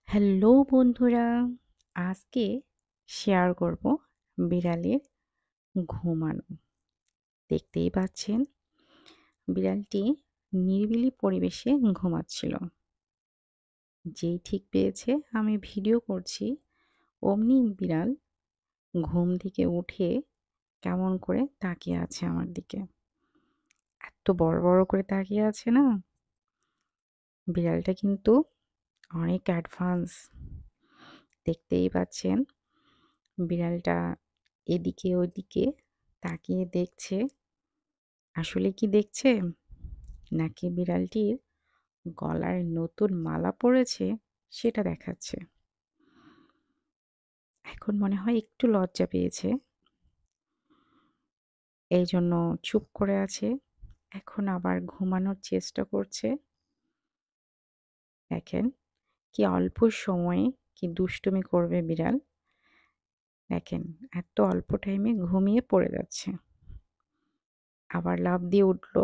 Hello বন্ধুরা, আজকে share করব বিড়ালের ঘুমানো। দেখতেই পাচ্ছেন বিড়ালটি নিরিবিলি পরিবেশে ঘুমাচ্ছিল। যেই ঠিক পেয়েছে আমি ভিডিও করছি, অমনি বিড়াল ঘুম থেকে উঠে কেমন করে তাকিয়ে আছে আমার দিকে। এত বড় বড় করে তাকিয়ে আছে না, বিড়ালটা কিন্তু অনেক অ্যাডভান্স। দেখতেই পাচ্ছেন বিড়ালটা এদিকে ওদিকে তাকিয়ে দেখছে। আসলে কি দেখছে? নাকি বিড়ালটির গলায় নতুন মালা পড়েছে সেটা দেখাচ্ছে। এখন মনে হয় একটু লজ্জা পেয়েছে। এইজন্য চুপ করে আছে। এখন আবার ঘুমানোর চেষ্টা করছে। দেখেন কি অল্প সময়ে কি দুষ্টুমি করবে বিড়াল। দেখেন এত অল্প টাইমে ঘুমিয়ে পড়ে যাচ্ছে। আবার লাফ দিয়ে উঠল।